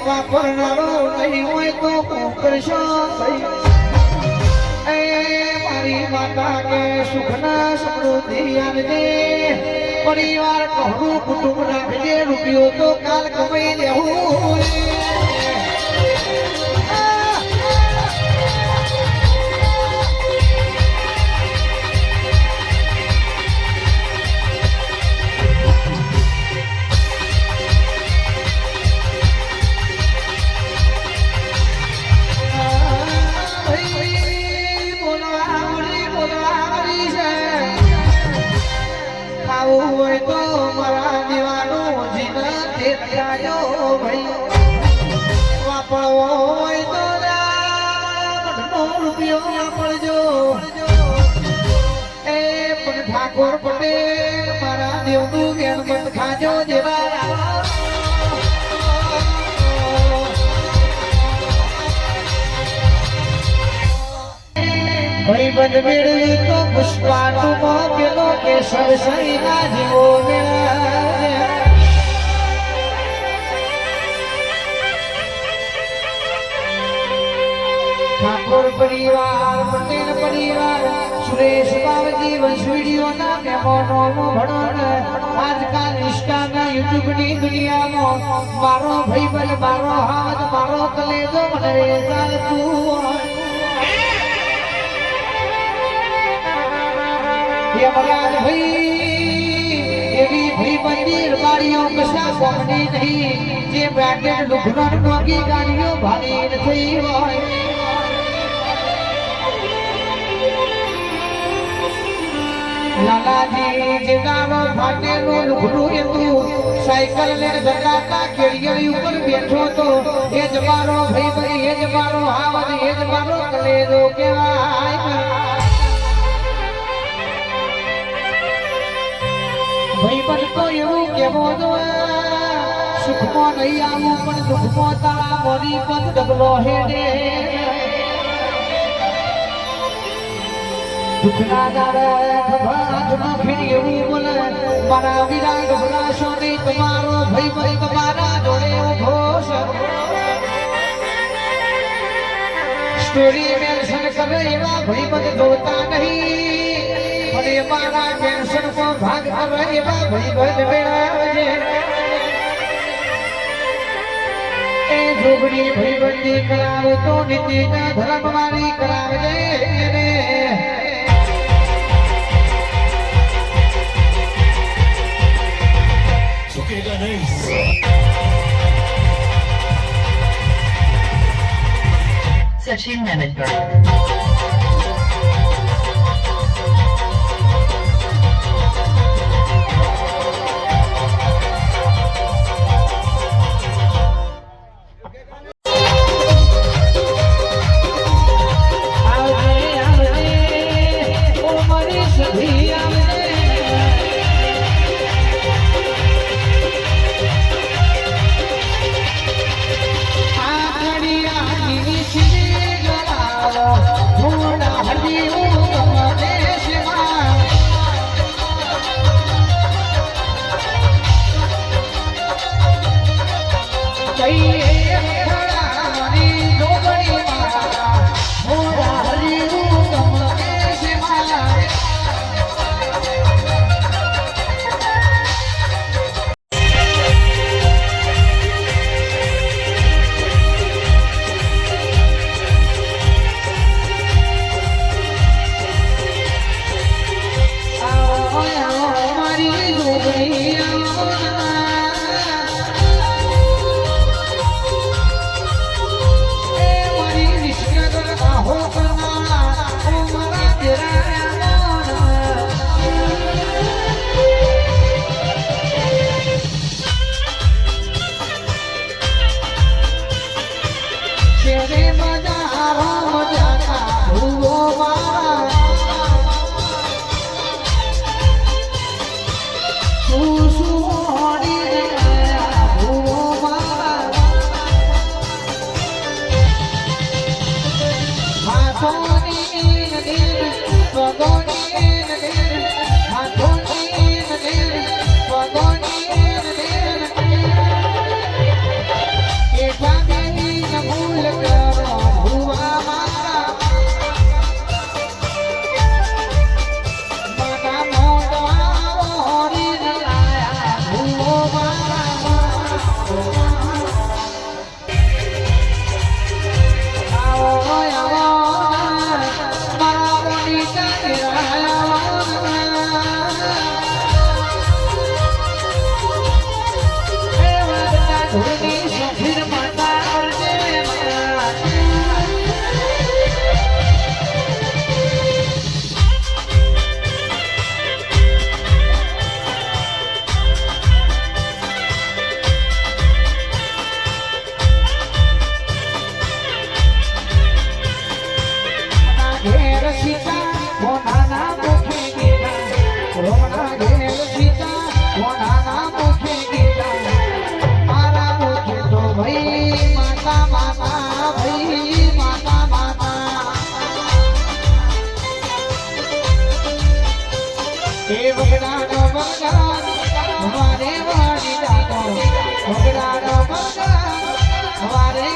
વાપરનારો નહીં હોય તો કરશો એ મારી માતા કે સુખના સમૃદ્ધિ આવજે પરિવાર કહું કુટુંબ રાખજે રૂપિયો તો કાલ કમાઈ લેવું હોય તો મારા દીવાનો જીના ભાઈ વાપરવો હોય તો રૂપિયો વાપરજો એ પણ ઠાકોર પટેલ મારા દેવનું જ્ઞાન બંધ ખાજો જેવા ભાઈ બંધ મેળવી તો પુષ્પાટુમાં પેલો કેસર સહીના જીવો ઠાકોર પરિવાર પટેલ પરિવાર સુરેશ બાવજી વંશ વિડીયોના મહેમાનો ભણન આજકાલ ઇન્સ્ટાના યુટ્યુબની દુનિયામાં મારો ભાઈબંધ મારો હાથ મારો કલેજો મને ચાલતું યમરાજ ભાઈ એવી ભાઈ મંદિર બારીઓ કશા કોમની નહીં જે બ્રાન્ડેડ લુગડોન મોંઘી ગાડીઓ ભારી નથી હોય લાલાજી જેગાનો ફાટેલો લુગડું હતું સાયકલ ને જગાતા કેડિયરી ઉપર બેઠો તો એ જ મારો ભાઈ ભાઈ એ જ મારો હાવદ એ જ મારો કલેજો કહેવાય ભાઈ પણ તો એવું કેવો સુખમાં નહીં આવું પણ દુઃખમાં તારા મોરી પદ ડગલો હેડે દુઃખના દાડા ખભાજમાં ફેરી એવું બોલે મારા વીરા ગભરાશો નહીં તમારો ભાઈ ભાઈ તમારા જોડે ઉભો છે સ્ટોરી મેન્શન કરે એવા ભાઈ પદ જોતા નહીં અને મારા ટેન્શન કો ભાગ કરે એવા ભાઈબંધ મેળવજે એ જોગડી ભાઈબંધી કરાવતો નીતિના ધર્મ મારી કરાવજે झुकेगा नहीं सचिन मैनेजर ધૂળની શોખીન માતા કરજે માં. ઘેર સીતા મોનાના મુખે ગીતા રોમના ઘેર સીતા મોનાના મુખે ગીતા મારા મુખે તો ભાઈ માતા માતા ભાઈ માતા માતા એ વગડાનો વગડા મારે વાડી દાતો વગડાનો વગડા મારે